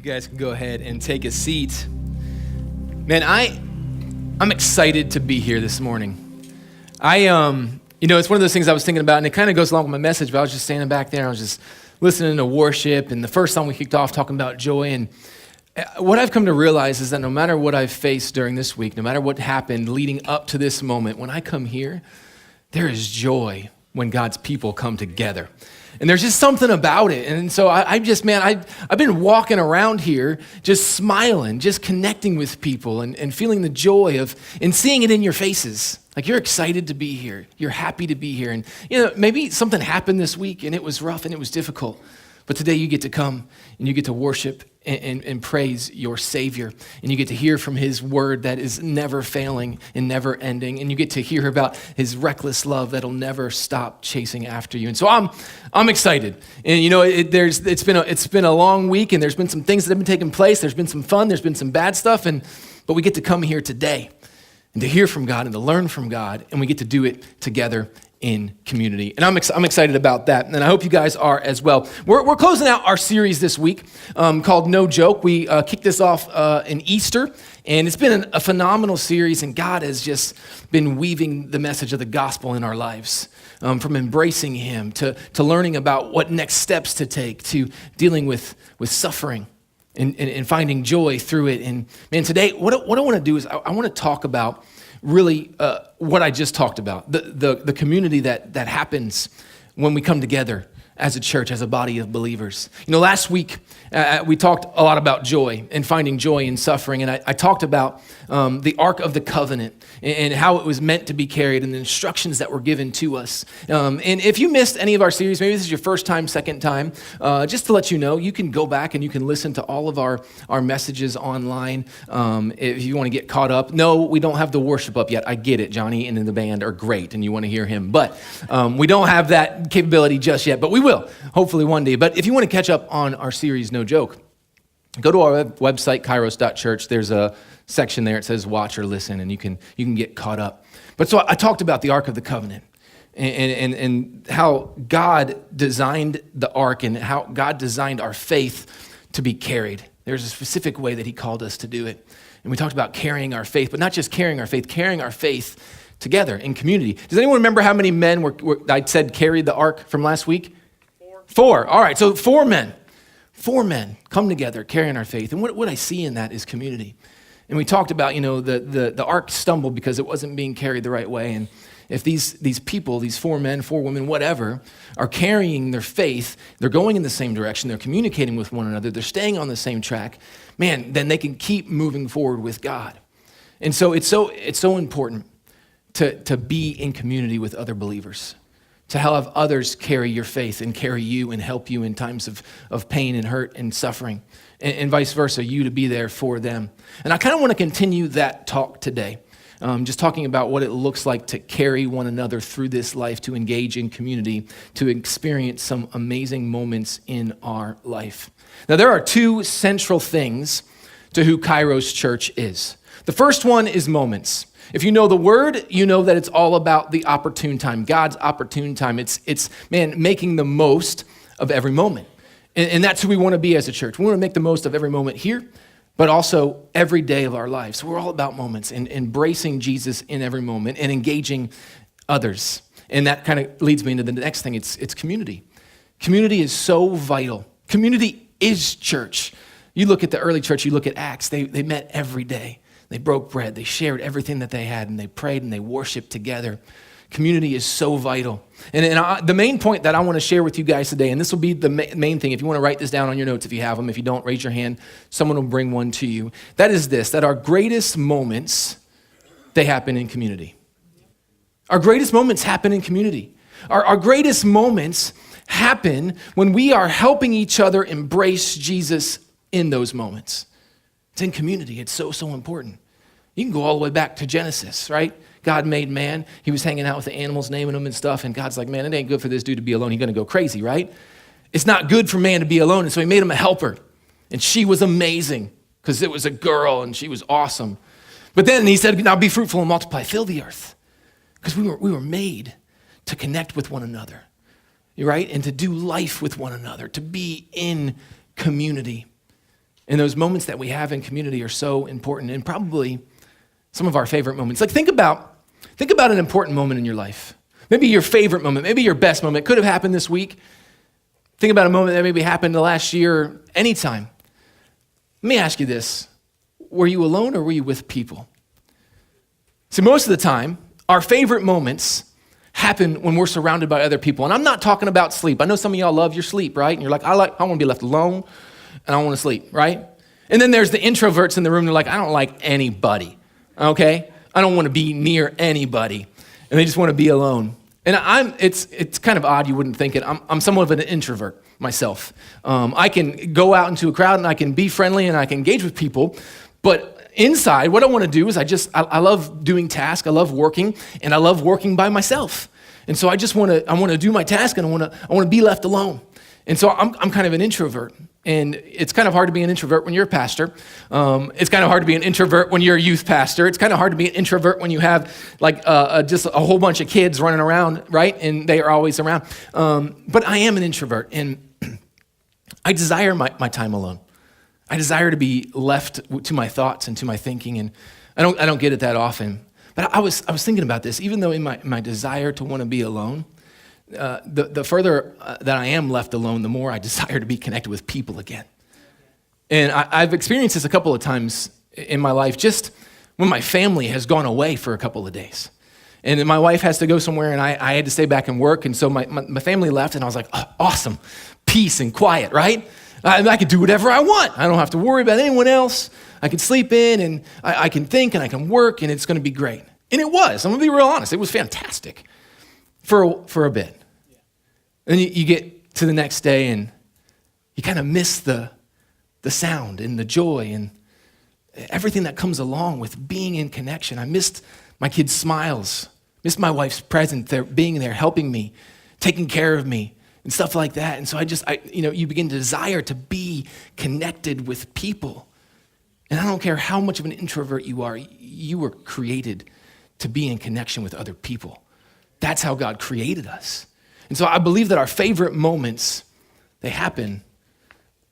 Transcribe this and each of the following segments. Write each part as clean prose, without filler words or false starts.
guys can go ahead and take a seat. Man, I'm excited to be here this morning. It's one of those things I was thinking about, and it kind of goes along with my message, but I was just standing back there, and I was just listening to worship, and the first song we kicked off talking about joy, and what I've come to realize is that no matter what I've faced during this week, no matter what happened leading up to this moment, when I come here, there is joy when God's people come together. And there's just something about it. And so I've been walking around here just smiling, just connecting with people and feeling the joy and seeing it in your faces. Like you're excited to be here. You're happy to be here. And maybe something happened this week and it was rough and it was difficult. But today you get to come and you get to worship and praise your Savior. And you get to hear from His word that is never failing and never ending. And you get to hear about His reckless love that'll never stop chasing after you. And so I'm excited. And it's been a long week, and there's been some things that have been taking place. There's been some fun, there's been some bad stuff, but we get to come here today and to hear from God and to learn from God, and we get to do it together in community. And I'm excited about that, and I hope you guys are as well. We're closing out our series this week called No Joke. We kicked this off in Easter, and it's been a phenomenal series, and God has just been weaving the message of the gospel in our lives, from embracing Him to learning about what next steps to take, to dealing with suffering and finding joy through it. And man, today, what I want to do is I want to talk about really what I just talked about, the community that happens when we come together as a church, as a body of believers. Last week, we talked a lot about joy and finding joy in suffering, and I talked about the Ark of the Covenant and how it was meant to be carried and the instructions that were given to us. And if you missed any of our series, maybe this is your first time, second time, just to let you know, you can go back and you can listen to all of our messages online if you want to get caught up. No, we don't have the worship up yet. I get it. Johnny and the band are great, and you want to hear him. But we don't have that capability just yet, but we will, hopefully one day. But if you want to catch up on our series, No Joke, go to our website, kairos.church. There's a section there. It says watch or listen, and you can get caught up. But so I talked about the Ark of the Covenant and how God designed the Ark and how God designed our faith to be carried. There's a specific way that He called us to do it. And we talked about carrying our faith, but not just carrying our faith together in community. Does anyone remember how many men I said carried the Ark from last week? Four. All right, so 4 men. 4 men come together carrying our faith. And what I see in that is community. And we talked about, the ark stumbled because it wasn't being carried the right way. And if these people, these 4 men, 4 women, whatever, are carrying their faith, they're going in the same direction, they're communicating with one another, they're staying on the same track, man, then they can keep moving forward with God. And so it's so important to be in community with other believers, to have others carry your faith and carry you and help you in times of pain and hurt and suffering, and vice versa, you to be there for them. And I kind of want to continue that talk today, just talking about what it looks like to carry one another through this life, to engage in community, to experience some amazing moments in our life. Now, there are 2 central things to who Kairos Church is. The first one is moments. If you know the word, you know that it's all about the opportune time, God's opportune time. It's making the most of every moment. And that's who we want to be as a church. We want to make the most of every moment here, but also every day of our lives. So we're all about moments and embracing Jesus in every moment and engaging others. And that kind of leads me into the next thing. It's community. Community is so vital. Community is church. You look at the early church, you look at Acts, they met every day. They broke bread, they shared everything that they had, and they prayed and they worshiped together. Community is so vital. And the main point that I want to share with you guys today, and this will be the main thing, if you want to write this down on your notes if you have them, if you don't, raise your hand, someone will bring one to you. That is this, that our greatest moments, they happen in community. Our greatest moments happen in community. Our greatest moments happen when we are helping each other embrace Jesus in those moments. It's in community. It's so important. You can go all the way back to Genesis, right? God made man. He was hanging out with the animals, naming them and stuff, and God's like, man, it ain't good for this dude to be alone. He's going to go crazy, right? It's not good for man to be alone, and so He made him a helper. And she was amazing because it was a girl, and she was awesome. But then He said, now be fruitful and multiply, fill the earth. Because we were made to connect with one another, right? And to do life with one another, to be in community. And those moments that we have in community are so important, and probably some of our favorite moments. Like think about an important moment in your life. Maybe your favorite moment, maybe your best moment. It could have happened this week. Think about a moment that maybe happened the last year, anytime. Let me ask you this. Were you alone or were you with people? See, most of the time, our favorite moments happen when we're surrounded by other people. And I'm not talking about sleep. I know some of y'all love your sleep, right? And you're like, I want to be left alone and I want to sleep, right? And then there's the introverts in the room. They're like, I don't like anybody, okay? I don't want to be near anybody. And they just want to be alone. And it's kind of odd, you wouldn't think it. I'm somewhat of an introvert myself. I can go out into a crowd and I can be friendly and I can engage with people, but inside, what I want to do is I love doing tasks, I love working, and I love working by myself. And so I want to do my task and I want to be left alone. And so I'm kind of an introvert. And it's kind of hard to be an introvert when you're a pastor. It's kind of hard to be an introvert when you're a youth pastor. It's kind of hard to be an introvert when you have like just a whole bunch of kids running around, right? And they are always around. But I am an introvert, and I desire my time alone. I desire to be left to my thoughts and to my thinking, and I don't get it that often. But I was thinking about this. Even though in my desire to want to be alone, the further that I am left alone, the more I desire to be connected with people again. And I've experienced this a couple of times in my life, just when my family has gone away for a couple of days. And then my wife has to go somewhere, and I had to stay back and work, and so my family left, and I was like, oh, awesome, peace and quiet, right? I can do whatever I want. I don't have to worry about anyone else. I can sleep in, and I can think, and I can work, and it's going to be great. And it was. I'm going to be real honest. It was fantastic for a bit. And you get to the next day, and you kind of miss the sound and the joy and everything that comes along with being in connection. I missed my kids' smiles, missed my wife's presence, being there, helping me, taking care of me, and stuff like that. And so you begin to desire to be connected with people. And I don't care how much of an introvert you are, you were created to be in connection with other people. That's how God created us. And so I believe that our favorite moments, they happen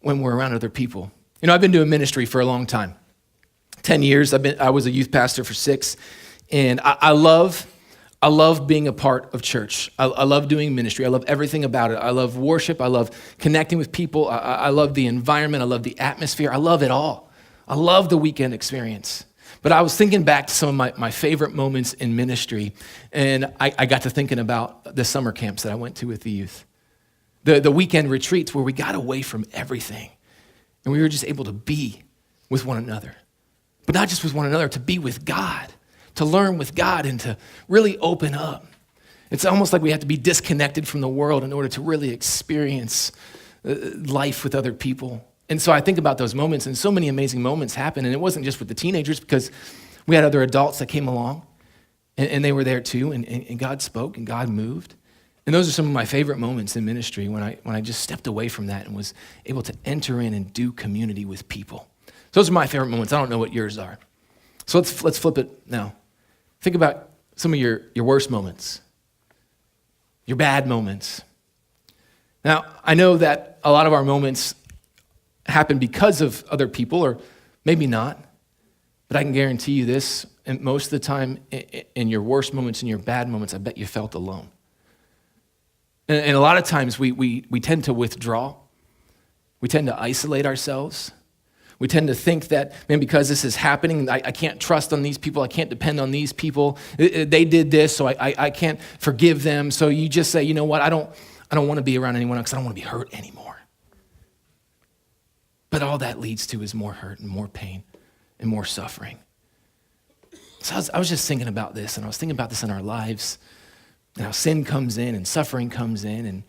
when we're around other people. You know, I've been doing ministry for a long time. 10 years, I was a youth pastor for 6, and I love being a part of church. I love doing ministry. I love everything about it. I love worship. I love connecting with people. I love the environment. I love the atmosphere. I love it all. I love the weekend experience. But I was thinking back to some of my favorite moments in ministry, and I got to thinking about the summer camps that I went to with the youth. The weekend retreats where we got away from everything, and we were just able to be with one another. But not just with one another, to be with God, to learn with God, and to really open up. It's almost like we have to be disconnected from the world in order to really experience life with other people. And so I think about those moments, and so many amazing moments happen. And it wasn't just with the teenagers, because we had other adults that came along, and they were there too, and God spoke and God moved. And those are some of my favorite moments in ministry, when I just stepped away from that and was able to enter in and do community with people. Those are my favorite moments. I don't know what yours are. So let's flip it now. Think about some of your worst moments, your bad moments. Now, I know that a lot of our moments happen because of other people, or maybe not, but I can guarantee you this, and most of the time in your worst moments and your bad moments, I bet you felt alone. And a lot of times we tend to withdraw. We tend to isolate ourselves. We tend to think that, man, because this is happening, I can't trust on these people. I can't depend on these people. They did this, so I can't forgive them. So you just say, you know what, I don't want to be around anyone else because I don't want to be hurt anymore. But all that leads to is more hurt and more pain and more suffering. So I was just thinking about this, and I was thinking about this in our lives, and how sin comes in and suffering comes in, and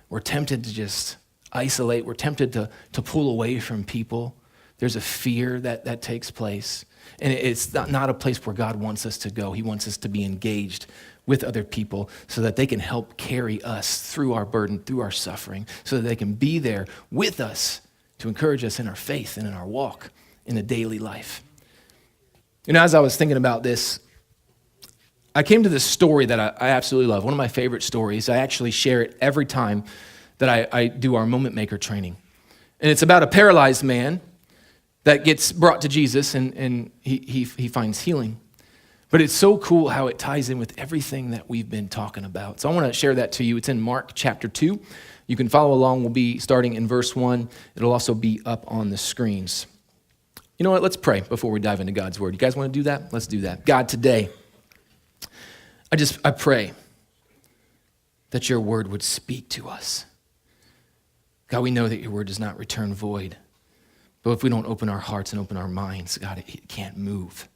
we're tempted to just isolate. We're tempted to pull away from people. There's a fear that takes place. And it's not a place where God wants us to go. He wants us to be engaged with other people so that they can help carry us through our burden, through our suffering, so that they can be there with us to encourage us in our faith and in our walk in a daily life. You know, as I was thinking about this, I came to this story that I absolutely love, one of my favorite stories. I actually share it every time that I do our Moment Maker training. And it's about a paralyzed man that gets brought to Jesus, and he finds healing. But it's so cool how it ties in with everything that we've been talking about. So I want to share that to you. It's in Mark chapter 2. You can follow along. We'll be starting in verse 1. It'll also be up on the screens. You know what? Let's pray before we dive into God's word. You guys want to do that? Let's do that. God, today, I pray that your word would speak to us. God, we know that your word does not return void. But if we don't open our hearts and open our minds, God, it can't move.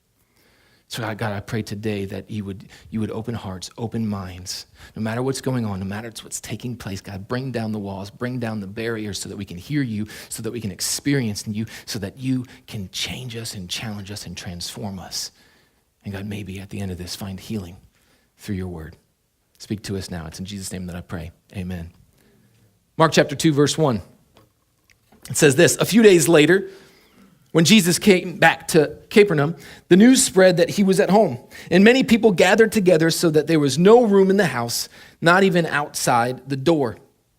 So God, I pray today that you would open hearts, open minds, no matter what's going on, no matter what's taking place. God, bring down the walls, bring down the barriers so that we can hear you, so that we can experience you, so that you can change us and challenge us and transform us. And God, maybe at the end of this, find healing through your word. Speak to us now. It's in Jesus' name that I pray. Amen. Mark chapter 2, verse 1. It says this: a few days later, when Jesus came back to Capernaum, the news spread that he was at home, and many people gathered together so that there was no room in the house, not even outside the door.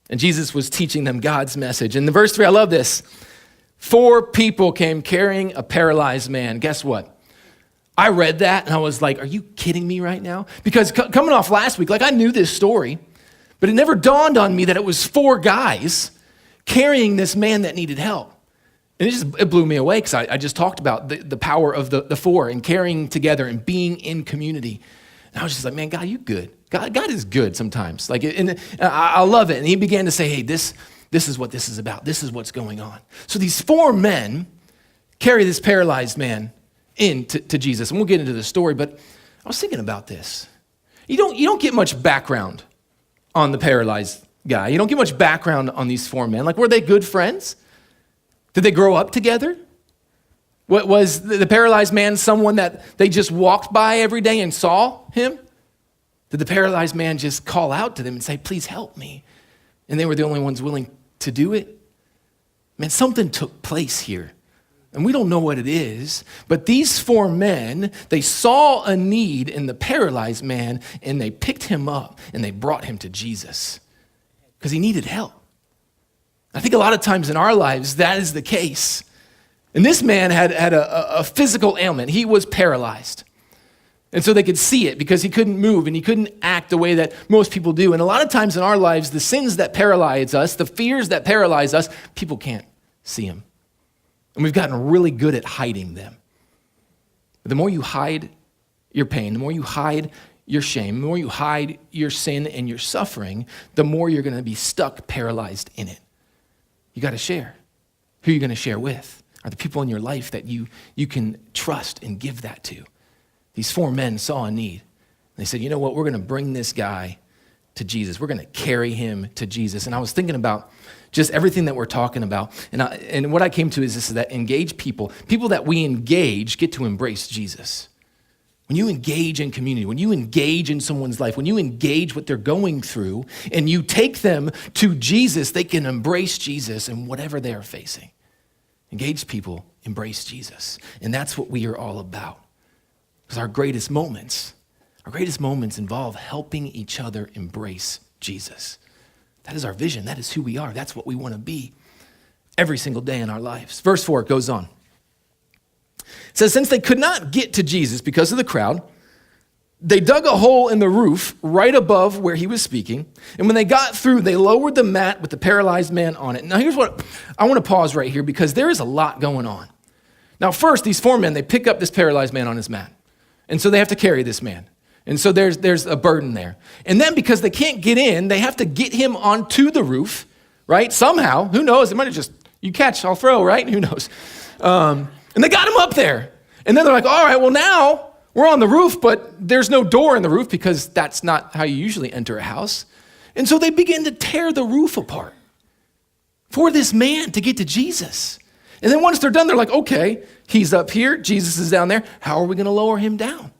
And Jesus was teaching them God's message. In the verse 3, I love this. 4 people came carrying a paralyzed man. Guess what? I read that and I was like, are you kidding me right now? Because coming off last week, like I knew this story, but it never dawned on me that it was 4 guys carrying this man that needed help. And it blew me away because I just talked about the power of the 4 and carrying together and being in community. And I was just like, man, God, you good. God is good sometimes. Like, and I love it. And he began to say, hey, this is what this is about. This is what's going on. So these 4 men carry this paralyzed man in to Jesus. And we'll get into the story, but I was thinking about this. You don't get much background on the paralyzed guy. You don't get much background on these 4 men. Like, were they good friends? Did they grow up together? What was the paralyzed man someone that they just walked by every day and saw him? Did the paralyzed man just call out to them and say, please help me? And they were the only ones willing to do it? Man, something took place here. And we don't know what it is, but these 4 men, they saw a need in the paralyzed man and they picked him up and they brought him to Jesus because he needed help. I think a lot of times in our lives, that is the case. And this man had a physical ailment. He was paralyzed. And so they could see it because he couldn't move and he couldn't act the way that most people do. And a lot of times in our lives, the sins that paralyze us, the fears that paralyze us, people can't see them. And we've gotten really good at hiding them. But the more you hide your pain, the more you hide your shame, the more you hide your sin and your suffering, the more you're going to be stuck paralyzed in it. You got to share. Who are you going to share with? Are the people in your life that you can trust and give that to? These 4 men saw a need. They said, you know what? We're going to bring this guy to Jesus. We're going to carry him to Jesus. And I was thinking about just everything that we're talking about. And what I came to is this, that engaged people that we engage get to embrace Jesus. When you engage in community, when you engage in someone's life, when you engage what they're going through and you take them to Jesus, they can embrace Jesus in whatever they are facing. Engaged people embrace Jesus. And that's what we are all about. Because our greatest moments involve helping each other embrace Jesus. That is our vision. That is who we are. That's what we want to be every single day in our lives. Verse 4 goes on. It says, since they could not get to Jesus because of the crowd, they dug a hole in the roof right above where he was speaking. And when they got through, they lowered the mat with the paralyzed man on it. Now, here's what I want to pause right here because there is a lot going on. Now, first, these 4 men, they pick up this paralyzed man on his mat. And so they have to carry this man. And so there's a burden there. And then because they can't get in, they have to get him onto the roof, right? Somehow, who knows? It might have just, you catch, I'll throw, right? Who knows? And they got him up there. And then they're like, all right, well now we're on the roof, but there's no door in the roof because that's not how you usually enter a house. And so they begin to tear the roof apart for this man to get to Jesus. And then once they're done, they're like, okay, he's up here, Jesus is down there. How are we going to lower him down?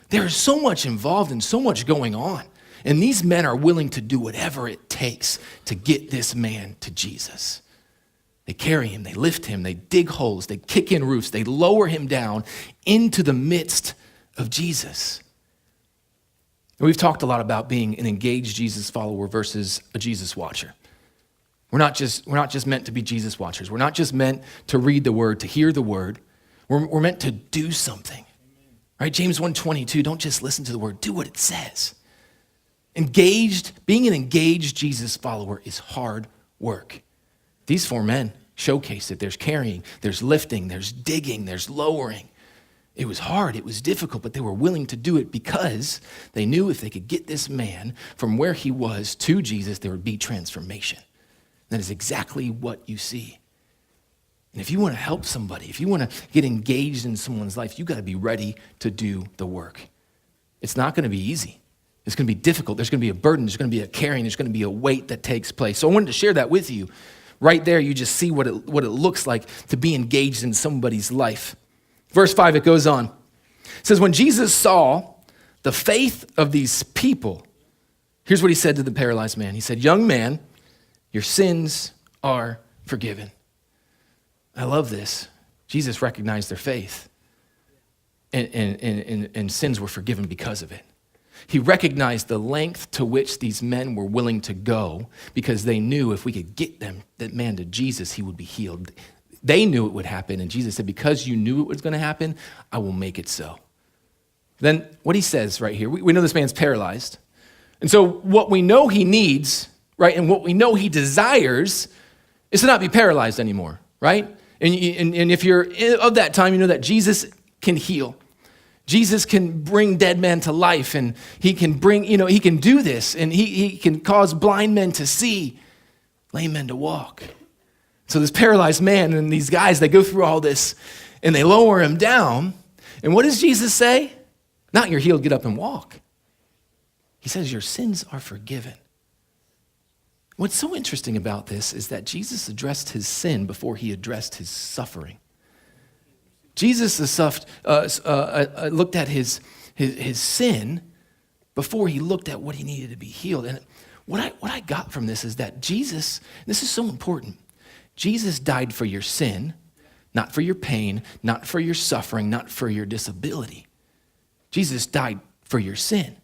There is so much involved and so much going on. And these men are willing to do whatever it takes to get this man to Jesus. They carry him, they lift him, they dig holes, they kick in roofs, they lower him down into the midst of Jesus. And we've talked a lot about being an engaged Jesus follower versus a Jesus watcher. We're not just meant to be Jesus watchers. We're not just meant to read the word, to hear the word. We're meant to do something. Right? James 1:22, don't just listen to the word, do what it says. Being an engaged Jesus follower is hard work. These 4 men showcase it. There's carrying, there's lifting, there's digging, there's lowering. It was hard, it was difficult, but they were willing to do it because they knew if they could get this man from where he was to Jesus, there would be transformation. That is exactly what you see. And if you want to help somebody, if you want to get engaged in someone's life, you got to be ready to do the work. It's not going to be easy. It's going to be difficult. There's going to be a burden. There's going to be a carrying. There's going to be a weight that takes place. So I wanted to share that with you. Right there, you just see what it looks like to be engaged in somebody's life. Verse 5, it goes on. It says, when Jesus saw the faith of these people, here's what he said to the paralyzed man. He said, young man, your sins are forgiven. I love this. Jesus recognized their faith, and sins were forgiven because of it. He recognized the length to which these men were willing to go because they knew if we could get that man to Jesus, he would be healed. They knew it would happen, and Jesus said, because you knew it was going to happen, I will make it so. Then what he says right here, we know this man's paralyzed. And so what we know he needs, right, and what we know he desires is to not be paralyzed anymore, right? And if you're of that time, you know that Jesus can heal. Jesus can bring dead men to life, and he can bring, he can do this, and he can cause blind men to see, lame men to walk. So this paralyzed man and these guys, they go through all this, and they lower him down. And what does Jesus say? Not you're healed, get up and walk. He says your sins are forgiven. What's so interesting about this is that Jesus addressed his sin before he addressed his suffering. Jesus looked at his sin before he looked at what he needed to be healed. And what I got from this is that Jesus, this is so important, Jesus died for your sin, not for your pain, not for your suffering, not for your disability. Jesus died for your sin.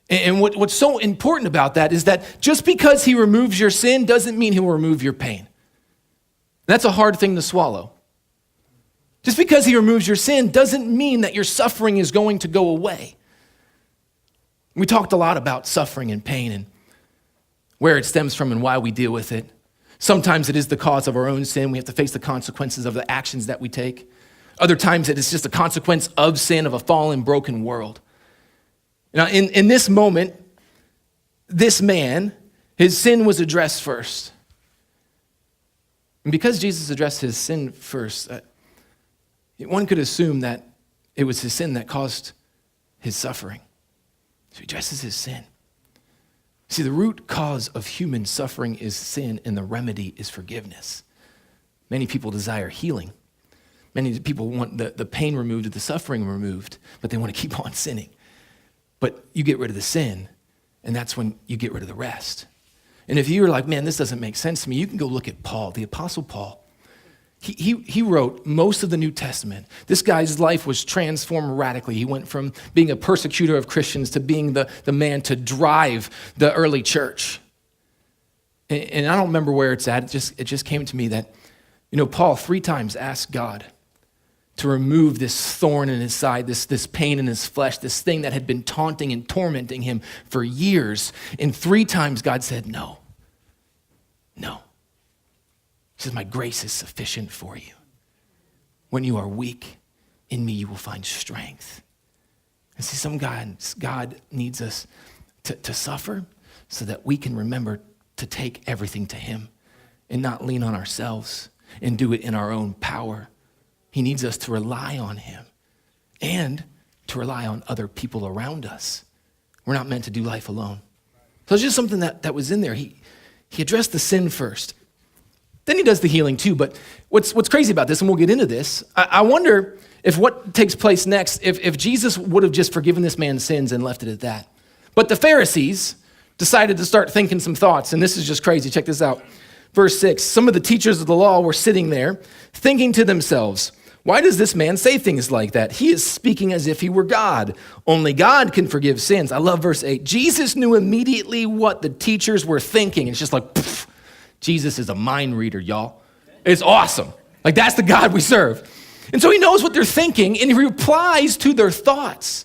And what's so important about that is that just because he removes your sin doesn't mean he'll remove your pain. That's a hard thing to swallow. Just because he removes your sin doesn't mean that your suffering is going to go away. We talked a lot about suffering and pain and where it stems from and why we deal with it. Sometimes it is the cause of our own sin. We have to face the consequences of the actions that we take. Other times it is just a consequence of sin, of a fallen, broken world. Now, in this moment, this man, his sin was addressed first. And because Jesus addressed his sin first, one could assume that it was his sin that caused his suffering. So he addresses his sin. See, the root cause of human suffering is sin, and the remedy is forgiveness. Many people desire healing. Many people want the pain removed, the suffering removed, but they want to keep on sinning. But you get rid of the sin, and that's when you get rid of the rest. And if you're like, man, this doesn't make sense to me, you can go look at Paul, the Apostle Paul. He wrote most of the New Testament. This guy's life was transformed radically. He went from being a persecutor of Christians to being the man to drive the early church. And I don't remember where it's at. It just came to me that, Paul 3 times asked God to remove this thorn in his side, this pain in his flesh, this thing that had been taunting and tormenting him for years. And 3 times God said, no. He says, my grace is sufficient for you. When you are weak, in me you will find strength. And see, sometimes God needs us to suffer so that we can remember to take everything to him and not lean on ourselves and do it in our own power. He needs us to rely on him and to rely on other people around us. We're not meant to do life alone. So it's just something that was in there. He addressed the sin first. Then he does the healing too. But what's crazy about this, and we'll get into this, I wonder if what takes place next, if Jesus would have just forgiven this man's sins and left it at that. But the Pharisees decided to start thinking some thoughts, and this is just crazy. Check this out. Verse 6, some of the teachers of the law were sitting there thinking to themselves, why does this man say things like that? He is speaking as if he were God. Only God can forgive sins. I love verse 8. Jesus knew immediately what the teachers were thinking. It's just like, poof. Jesus is a mind reader, y'all. It's awesome. Like, that's the God we serve. And so he knows what they're thinking, and he replies to their thoughts.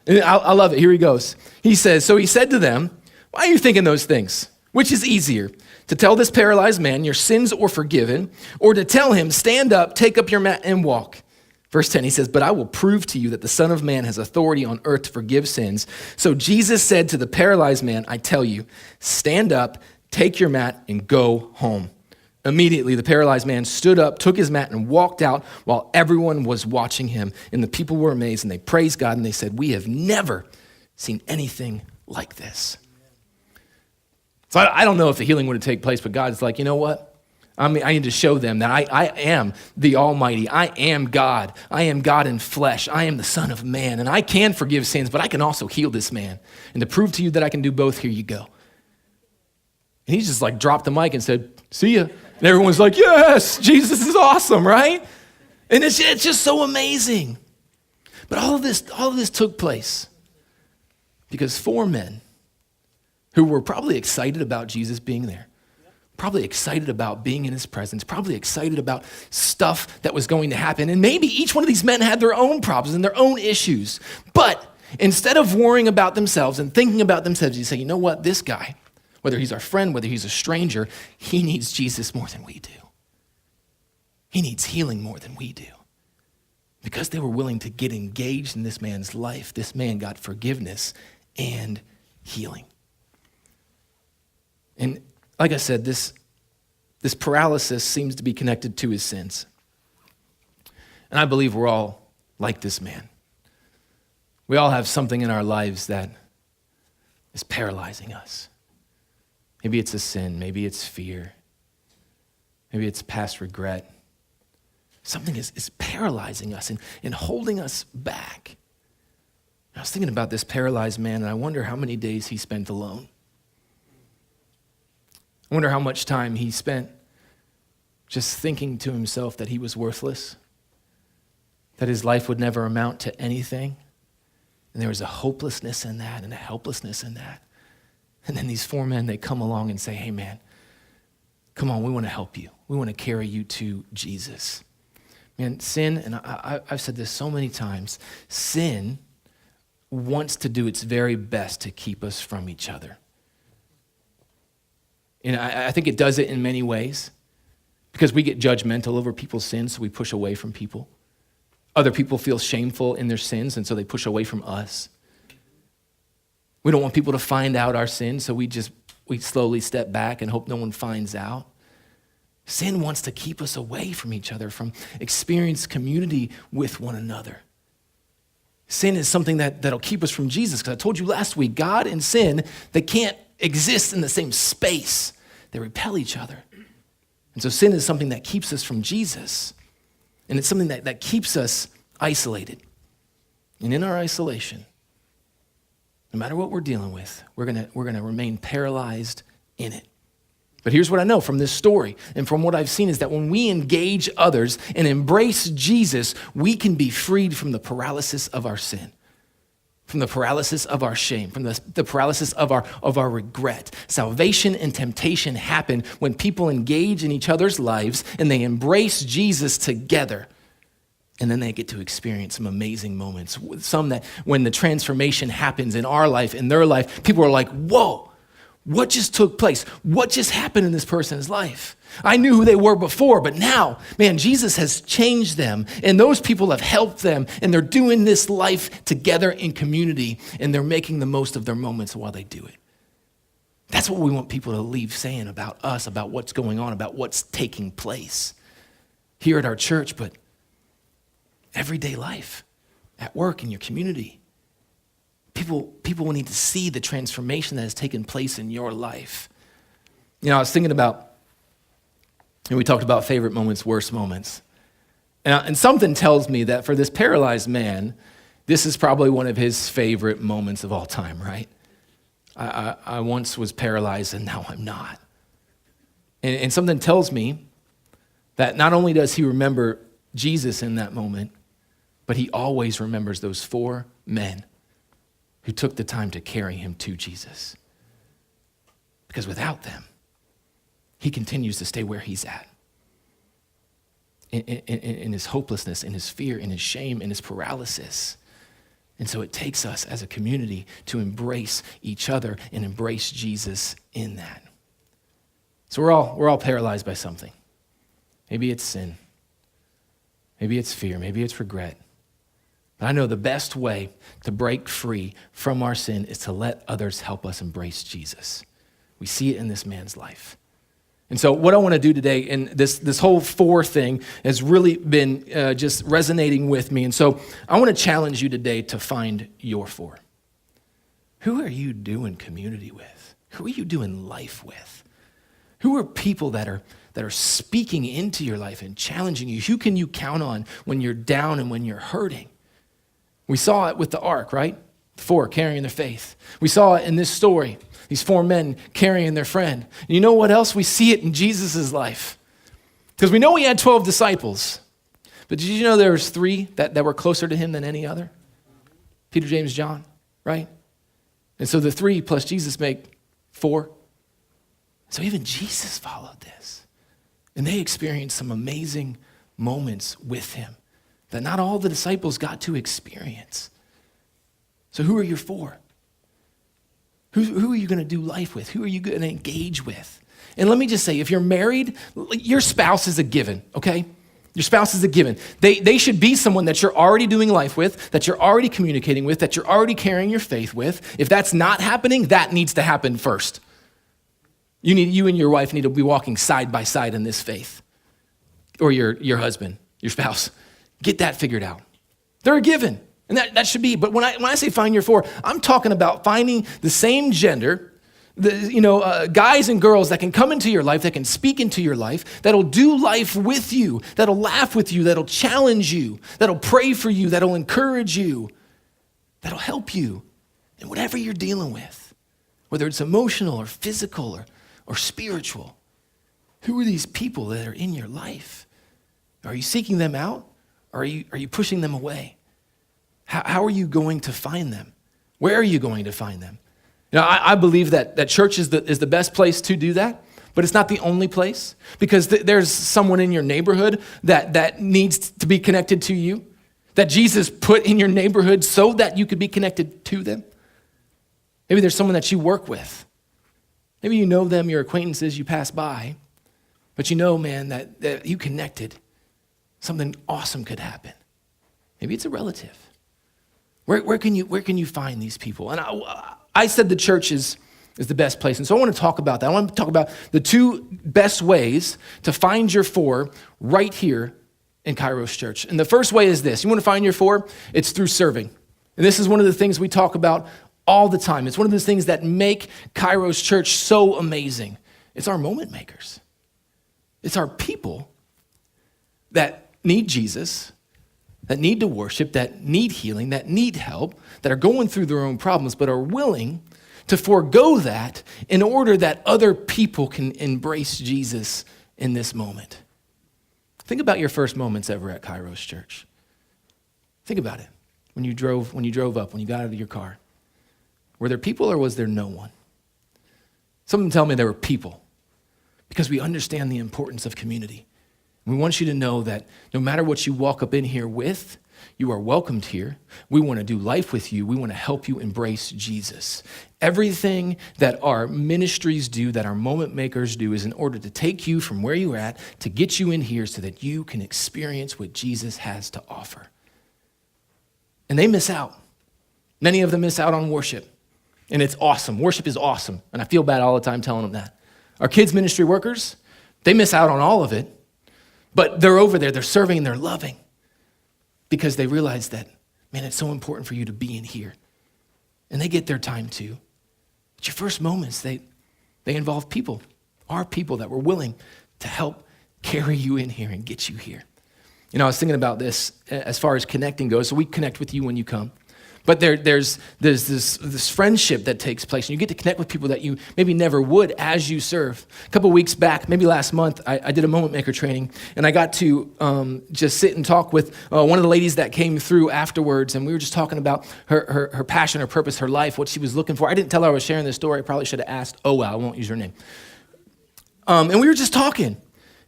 And I love it. Here he goes. He says, so he said to them, why are you thinking those things? Which is easier, to tell this paralyzed man, your sins are forgiven, or to tell him, stand up, take up your mat, and walk? Verse 10, he says, but I will prove to you that the Son of Man has authority on earth to forgive sins. So Jesus said to the paralyzed man, I tell you, stand up, take your mat, and go home. Immediately, the paralyzed man stood up, took his mat, and walked out while everyone was watching him. And the people were amazed, and they praised God, and they said, we have never seen anything like this. So I don't know if the healing would have taken place, but God's like, you know what? I need to show them that I am the Almighty. I am God. I am God in flesh. I am the Son of Man, and I can forgive sins, but I can also heal this man. And to prove to you that I can do both, here you go. And he just like dropped the mic and said, see ya. And everyone's like, yes, Jesus is awesome, right? And it's just so amazing. But all of this took place because 4 men who were probably excited about Jesus being there, probably excited about being in his presence, probably excited about stuff that was going to happen. And maybe each one of these men had their own problems and their own issues. But instead of worrying about themselves and thinking about themselves, you say, you know what, this guy, whether he's our friend, whether he's a stranger, he needs Jesus more than we do. He needs healing more than we do. Because they were willing to get engaged in this man's life, this man got forgiveness and healing. And like I said, this paralysis seems to be connected to his sins. And I believe we're all like this man. We all have something in our lives that is paralyzing us. Maybe it's a sin, maybe it's fear, maybe it's past regret. Something is paralyzing us and holding us back. I was thinking about this paralyzed man, and I wonder how many days he spent alone. I wonder how much time he spent just thinking to himself that he was worthless, that his life would never amount to anything. And there was a hopelessness in that and a helplessness in that. And then these 4 men, they come along and say, hey man, come on, we want to help you. We want to carry you to Jesus. Man, sin, and I've said this so many times, sin wants to do its very best to keep us from each other. And I think it does it in many ways because we get judgmental over people's sins, so we push away from people. Other people feel shameful in their sins, and so they push away from us. We don't want people to find out our sins, so we slowly step back and hope no one finds out. Sin wants to keep us away from each other, from experience community with one another. Sin is something that'll keep us from Jesus, because I told you last week, God and sin, they can't exist in the same space. They repel each other. And so sin is something that keeps us from Jesus. And it's something that keeps us isolated. And in our isolation, no matter what we're dealing with, we're gonna remain paralyzed in it. But here's what I know from this story and from what I've seen is that when we engage others and embrace Jesus, we can be freed from the paralysis of our sin, from the paralysis of our shame, from the paralysis of our regret. Salvation and temptation happen when people engage in each other's lives and they embrace Jesus together. And then they get to experience some amazing moments. Some that when the transformation happens in our life, in their life, people are like, whoa, what just took place? What just happened in this person's life? I knew who they were before, but now, man, Jesus has changed them, and those people have helped them, and they're doing this life together in community, and they're making the most of their moments while they do it. That's what we want people to leave saying about us, about what's going on, about what's taking place here at our church, but everyday life, at work, in your community. People will need to see the transformation that has taken place in your life. You know, I was thinking about, and we talked about favorite moments, worst moments. And something tells me that for this paralyzed man, this is probably one of his favorite moments of all time, right? I once was paralyzed and now I'm not. And something tells me that not only does he remember Jesus in that moment, but he always remembers those 4 men who took the time to carry him to Jesus. Because without them, he continues to stay where he's at. In his hopelessness, in his fear, in his shame, in his paralysis. And so it takes us as a community to embrace each other and embrace Jesus in that. So we're all paralyzed by something. Maybe it's sin. Maybe it's fear. Maybe it's regret. But I know the best way to break free from our sin is to let others help us embrace Jesus. We see it in this man's life. And so what I want to do today, and this whole 4 thing has really been just resonating with me. And so I want to challenge you today to find your 4. Who are you doing community with? Who are you doing life with? Who are people that are speaking into your life and challenging you? Who can you count on when you're down and when you're hurting? We saw it with the ark, right? 4 carrying their faith. We saw it in this story. These 4 men carrying their friend. And you know what else? We see it in Jesus' life. Because we know he had 12 disciples. But did you know there was 3 that were closer to him than any other? Peter, James, John, right? And so the 3 plus Jesus make 4. So even Jesus followed this. And they experienced some amazing moments with him that not all the disciples got to experience. So who are your 4? Who are you going to do life with? Who are you going to engage with? And let me just say, if you're married, your spouse is a given, okay? Your spouse is a given. They should be someone that you're already doing life with, that you're already communicating with, that you're already carrying your faith with. If that's not happening, that needs to happen first. You and your wife need to be walking side by side in this faith. Or your husband, your spouse. Get that figured out. They're a given. And that should be, but when I say find your 4, I'm talking about finding the same gender, guys and girls that can come into your life, that can speak into your life, that'll do life with you, that'll laugh with you, that'll challenge you, that'll pray for you, that'll encourage you, that'll help you in whatever you're dealing with, whether it's emotional or physical or spiritual. Who are these people that are in your life? Are you seeking them out, or are you pushing them away? How are you going to find them? Where are you going to find them? I believe that church is the best place to do that, but it's not the only place, because there's someone in your neighborhood that needs to be connected to you, that Jesus put in your neighborhood so that you could be connected to them. Maybe there's someone that you work with. Maybe you know them, your acquaintances, you pass by, but you know, man, that you connected. Something awesome could happen. Maybe it's a relative. Where can you find these people? And I said the church is the best place. And so I want to talk about that. I want to talk about the 2 best ways to find your 4 right here in Kairos Church. And the first way is this. You want to find your 4? It's through serving. And this is one of the things we talk about all the time. It's one of those things that make Kairos Church so amazing. It's our moment makers. It's our people that need Jesus, that need to worship, that need healing, that need help, that are going through their own problems, but are willing to forego that in order that other people can embrace Jesus in this moment. Think about your first moments ever at Kairos Church. Think about it. When you drove up, when you got out of your car. Were there people or was there no one? Some of them tell me there were people, because we understand the importance of community. We want you to know that no matter what you walk up in here with, you are welcomed here. We want to do life with you. We want to help you embrace Jesus. Everything that our ministries do, that our moment makers do, is in order to take you from where you're at to get you in here so that you can experience what Jesus has to offer. And they miss out. Many of them miss out on worship. And it's awesome. Worship is awesome. And I feel bad all the time telling them that. Our kids ministry workers, they miss out on all of it. But they're over there, they're serving and they're loving, because they realize that, man, it's so important for you to be in here. And they get their time too. But your first moments, they involve people, our people that were willing to help carry you in here and get you here. I was thinking about this as far as connecting goes. So we connect with you when you come. But there's this friendship that takes place, and you get to connect with people that you maybe never would as you serve. A couple weeks back, maybe last month, I did a Moment Maker training, and I got to just sit and talk with one of the ladies that came through afterwards, and we were just talking about her passion, her purpose, her life, what she was looking for. I didn't tell her I was sharing this story. I probably should have asked. Oh, well, I won't use her name. and we were just talking.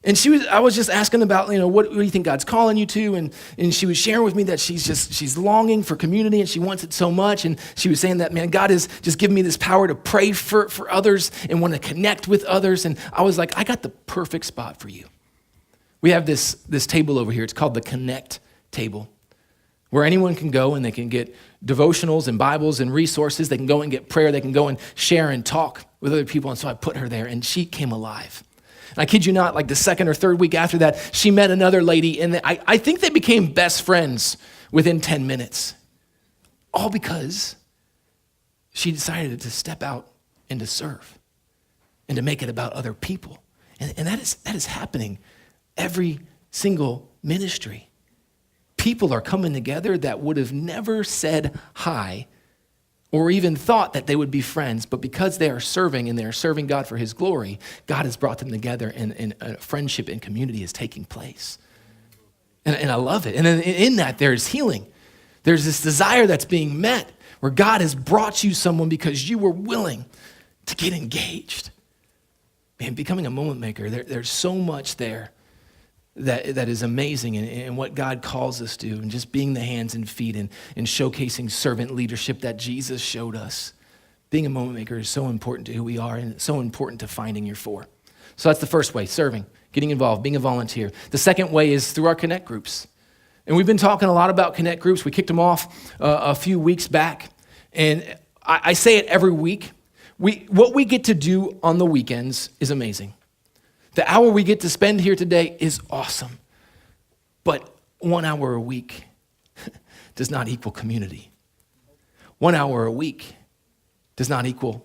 And I was just asking about, what do you think God's calling you to? And she was sharing with me that she's longing for community and she wants it so much. And she was saying that, man, God has just given me this power to pray for others and want to connect with others. And I was like, I got the perfect spot for you. We have this table over here. It's called the Connect table, where anyone can go and they can get devotionals and Bibles and resources. They can go and get prayer. They can go and share and talk with other people. And so I put her there and she came alive. And I kid you not, like the second or third week after that, she met another lady, and I think they became best friends within 10 minutes. All because she decided to step out and to serve and to make it about other people. And that is happening every single ministry. People are coming together that would have never said hi or even thought that they would be friends, but because they are serving and they are serving God for his glory, God has brought them together and a friendship and community is taking place. And I love it. And then in that, there's healing. There's this desire that's being met where God has brought you someone because you were willing to get engaged. Man, becoming a moment maker, there's so much there that is amazing in what God calls us to, and just being the hands and feet and showcasing servant leadership that Jesus showed us. Being a moment maker is so important to who we are, and it's so important to finding your four. So that's the first way, serving, getting involved, being a volunteer. The second way is through our Connect groups. And we've been talking a lot about Connect groups. We kicked them off a few weeks back. And I say it every week. What we get to do on the weekends is amazing. The hour we get to spend here today is awesome. But 1 hour a week does not equal community. 1 hour a week does not equal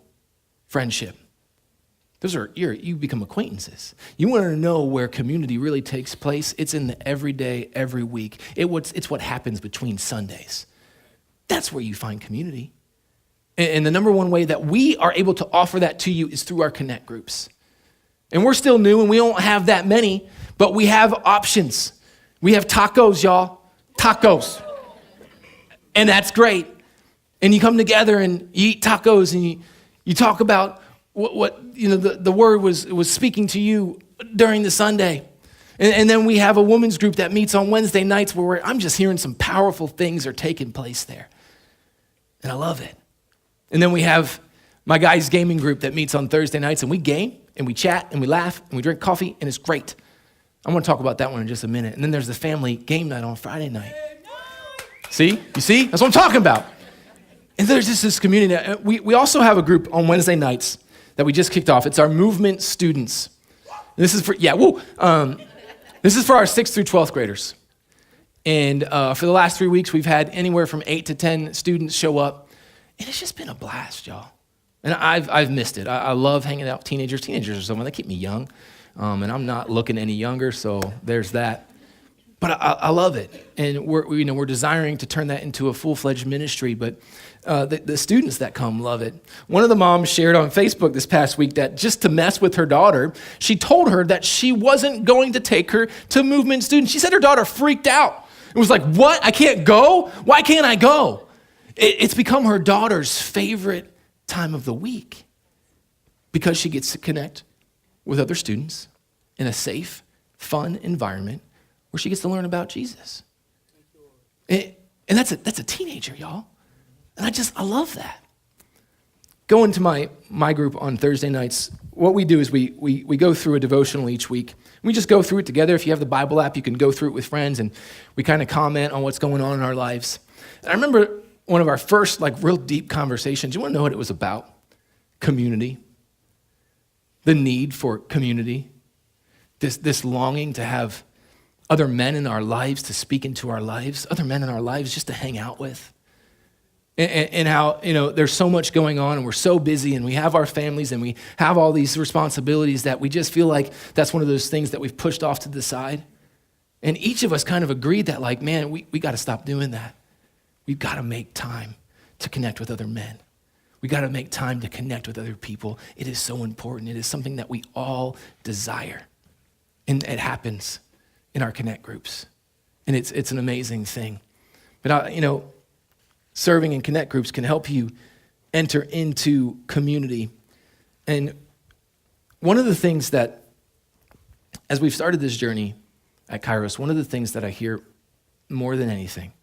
friendship. You become acquaintances. You want to know where community really takes place? It's in the everyday, every week. It's what happens between Sundays. That's where you find community. And the number one way that we are able to offer that to you is through our Connect groups. And we're still new and we don't have that many, but we have options. We have tacos, y'all. Tacos. And that's great. And you come together and you eat tacos and you talk about what the word was speaking to you during the Sunday. And then we have a women's group that meets on Wednesday nights where I'm just hearing some powerful things are taking place there. And I love it. And then we have my guys' gaming group that meets on Thursday nights, and we game and we chat and we laugh and we drink coffee, and it's great. I'm going to talk about that one in just a minute. And then there's the family game night on Friday night. See? You see? That's what I'm talking about. And there's just this community. We also have a group on Wednesday nights that we just kicked off. It's our movement students. This is for, this is for our 6th through 12th graders. And for the last 3 weeks, we've had anywhere from 8 to 10 students show up. And it's just been a blast, y'all. And I've missed it. I love hanging out with teenagers. Teenagers are someone that keep me young. And I'm not looking any younger, so there's that. But I love it. And we're desiring to turn that into a full-fledged ministry. But the students that come love it. One of the moms shared on Facebook this past week that just to mess with her daughter, she told her that she wasn't going to take her to movement students. She said her daughter freaked out. It was like, what? I can't go? Why can't I go? It's become her daughter's favorite time of the week because she gets to connect with other students in a safe, fun environment where she gets to learn about Jesus. And that's a teenager, y'all. And I love that. Going to my group on Thursday nights, what we do is we go through a devotional each week. We just go through it together. If you have the Bible app, you can go through it with friends, and we kind of comment on what's going on in our lives. And I remember one of our first real deep conversations. You want to know what it was about? Community. The need for community. This longing to have other men in our lives to speak into our lives, other men in our lives just to hang out with. And how, there's so much going on and we're so busy and we have our families and we have all these responsibilities that we just feel like that's one of those things that we've pushed off to the side. And each of us kind of agreed that man, we got to stop doing that. We've got to make time to connect with other men. We got to make time to connect with other people. It is so important. It is something that we all desire. And it happens in our Connect groups. And it's an amazing thing. But, serving in Connect groups can help you enter into community. And one of the things that, as we've started this journey at Kairos, one of the things that I hear more than anything,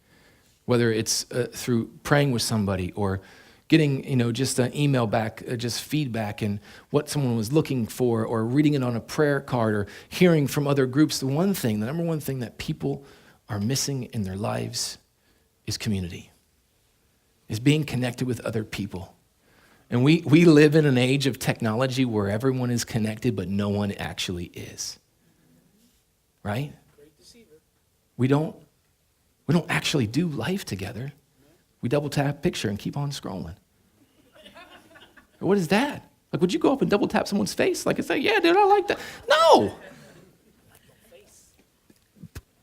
whether it's through praying with somebody or getting, just an email back, just feedback and what someone was looking for, or reading it on a prayer card, or hearing from other groups, the number one thing that people are missing in their lives is community, is being connected with other people. And we live in an age of technology where everyone is connected, but no one actually is. Right? Great deceiver. We don't actually do life together. We double tap picture and keep on scrolling. What is that? Like, would you go up and double tap someone's face? Like, and say, yeah, dude, I like that. No.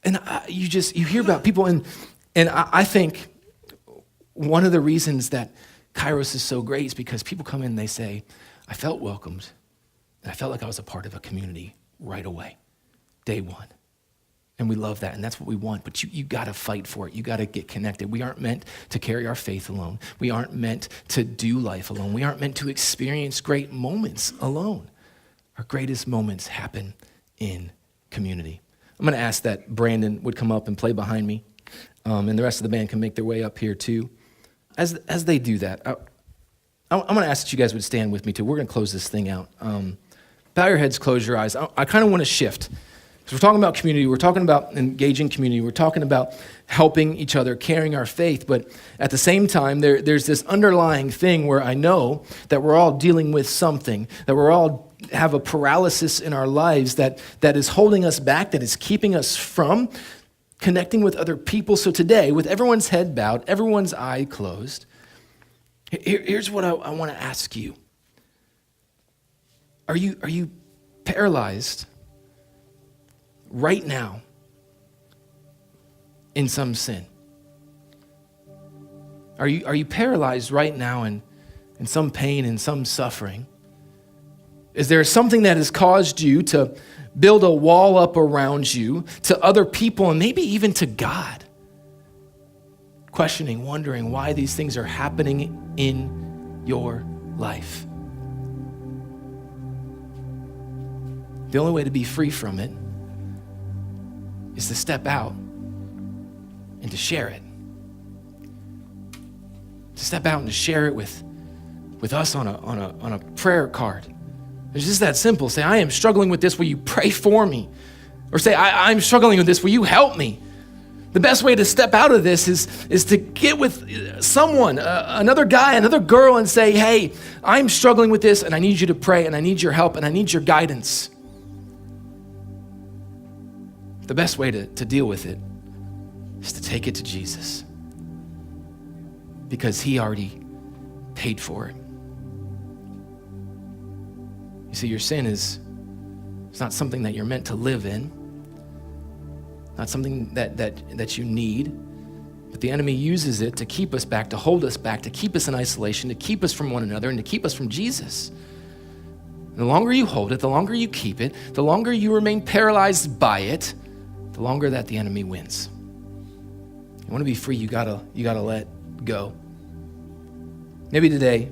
And you hear about people, and I think one of the reasons that Kairos is so great is because people come in and they say, I felt welcomed, and I felt like I was a part of a community right away, day one. And we love that, and that's what we want, but you got to fight for it. You got to get connected. We aren't meant to carry our faith alone. We aren't meant to do life alone. We aren't meant to experience great moments alone. Our greatest moments happen in community. I'm going to ask that Brandon would come up and play behind me, and the rest of the band can make their way up here too. As they do that, I'm going to ask that you guys would stand with me too. We're going to close this thing out. Bow your heads, close your eyes. I kind of want to shift. Because we're talking about community, we're talking about engaging community, we're talking about helping each other, carrying our faith, but at the same time, there's this underlying thing where I know that we're all dealing with something, that we're all have a paralysis in our lives that is holding us back, that is keeping us from connecting with other people. So today, with everyone's head bowed, everyone's eye closed, here's what I want to ask you. Are you paralyzed right now in some sin? Are you paralyzed right now in some pain and some suffering? Is there something that has caused you to build a wall up around you to other people and maybe even to God? Questioning, wondering why these things are happening in your life. The only way to be free from it is to step out and to share it. To step out and to share it with us on a prayer card. It's just that simple. Say, I am struggling with this. Will you pray for me? Or say, I'm struggling with this. Will you help me? The best way to step out of this is to get with someone, another guy, another girl, and say, hey, I'm struggling with this, and I need you to pray, and I need your help, and I need your guidance. The best way to deal with it is to take it to Jesus, because he already paid for it. You see, your sin it's not something that you're meant to live in, not something that you need, but the enemy uses it to keep us back, to hold us back, to keep us in isolation, to keep us from one another, and to keep us from Jesus. And the longer you hold it, the longer you keep it, the longer you remain paralyzed by it, the longer that the enemy wins. You want to be free, you gotta let go. Maybe today,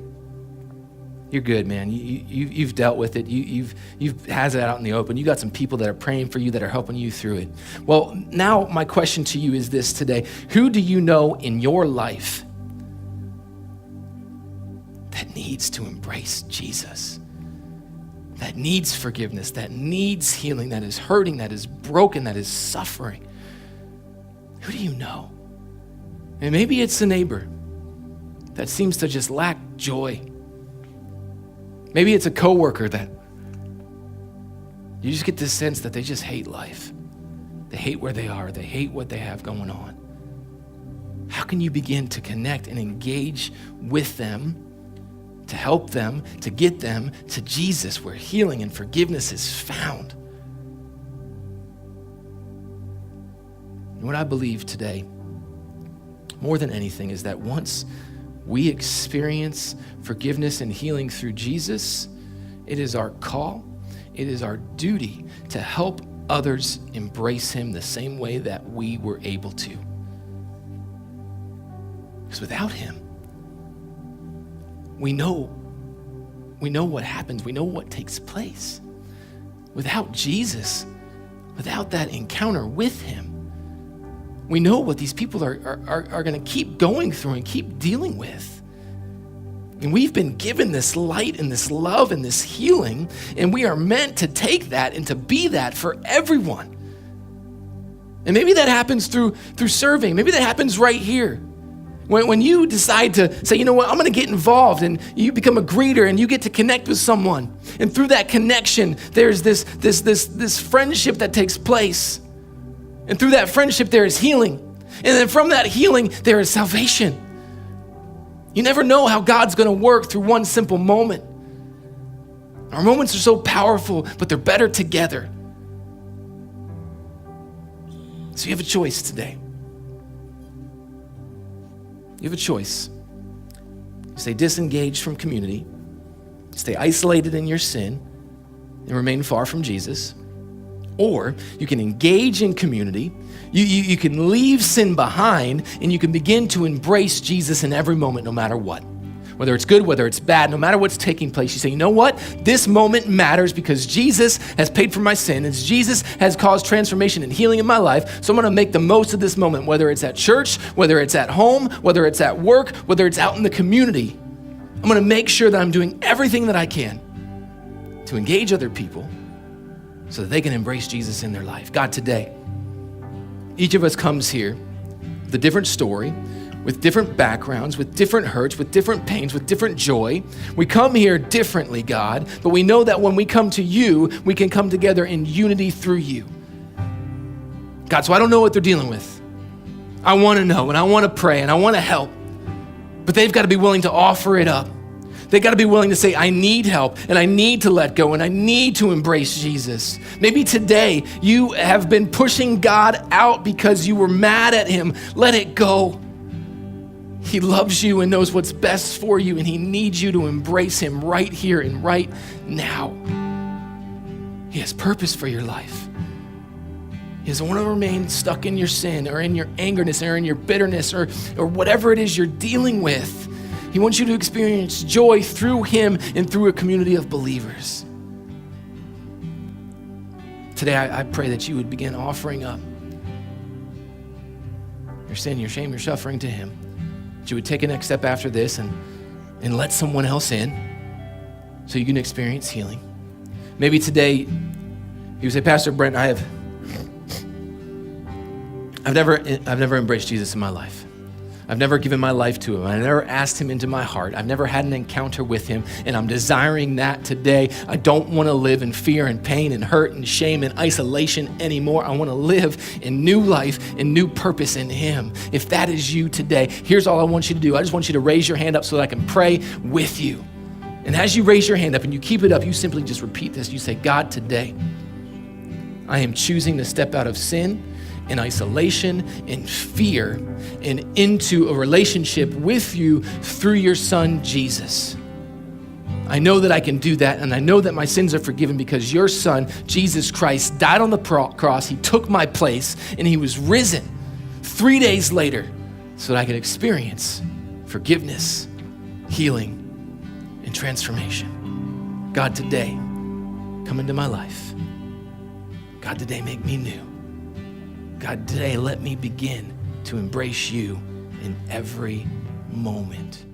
you're good, man. You've dealt with it. You've had it out in the open. You got some people that are praying for you, that are helping you through it. Well, now my question to you is this today. Who do you know in your life that needs to embrace Jesus? That needs forgiveness, that needs healing, that is hurting, that is broken, that is suffering? Who do you know? And maybe it's a neighbor that seems to just lack joy. Maybe it's a coworker that you just get this sense that they just hate life. They hate where they are. They hate what they have going on. How can you begin to connect and engage with them, to help them, to get them to Jesus, where healing and forgiveness is found? And what I believe today, more than anything, is that once we experience forgiveness and healing through Jesus, it is our call, it is our duty to help others embrace him the same way that we were able to. Because without him, we know we know what happens. We know what takes place. Without Jesus, without that encounter with him, we know what these people are going to keep going through and keep dealing with. And we've been given this light and this love and this healing, and we are meant to take that and to be that for everyone. And maybe that happens through serving. Maybe that happens right here. When you decide to say, you know what, I'm going to get involved, and you become a greeter and you get to connect with someone. And through that connection, there's this friendship that takes place. And through that friendship, there is healing. And then from that healing, there is salvation. You never know how God's going to work through one simple moment. Our moments are so powerful, but they're better together. So you have a choice today. You have a choice. Stay disengaged from community, stay isolated in your sin, and remain far from Jesus. Or you can engage in community, you can leave sin behind, and you can begin to embrace Jesus in every moment, no matter what. Whether it's good, whether it's bad, no matter what's taking place, you say, you know what? This moment matters because Jesus has paid for my sin, and Jesus has caused transformation and healing in my life, so I'm gonna make the most of this moment, whether it's at church, whether it's at home, whether it's at work, whether it's out in the community. I'm gonna make sure that I'm doing everything that I can to engage other people so that they can embrace Jesus in their life. God, today, each of us comes here with a different story, with different backgrounds, with different hurts, with different pains, with different joy. We come here differently, God, but we know that when we come to you, we can come together in unity through you. God, so I don't know what they're dealing with. I want to know, and I want to pray, and I want to help, but they've got to be willing to offer it up. They've got to be willing to say, I need help, and I need to let go, and I need to embrace Jesus. Maybe today you have been pushing God out because you were mad at him. Let it go. He loves you and knows what's best for you, and he needs you to embrace him right here and right now. He has purpose for your life. He doesn't want to remain stuck in your sin or in your angerness or in your bitterness or whatever it is you're dealing with. He wants you to experience joy through him and through a community of believers. Today, I pray that you would begin offering up your sin, your shame, your suffering to him. That you would take a next step after this and let someone else in so you can experience healing. Maybe today you would say, Pastor Brent, I've never embraced Jesus in my life. I've never given my life to him. I never asked him into my heart. I've never had an encounter with him, and I'm desiring that today. I don't want to live in fear and pain and hurt and shame and isolation anymore. I want to live in new life and new purpose in him. If that is you today, here's all I want you to do. I just want you to raise your hand up so that I can pray with you. And as you raise your hand up and you keep it up, you simply just repeat this. You say, God, today, I am choosing to step out of sin, in isolation, in fear, and into a relationship with you through your son, Jesus. I know that I can do that, and I know that my sins are forgiven because your son, Jesus Christ, died on the cross. He took my place, and he was risen 3 days later so that I could experience forgiveness, healing, and transformation. God, today, come into my life. God, today, make me new. God, today, let me begin to embrace you in every moment.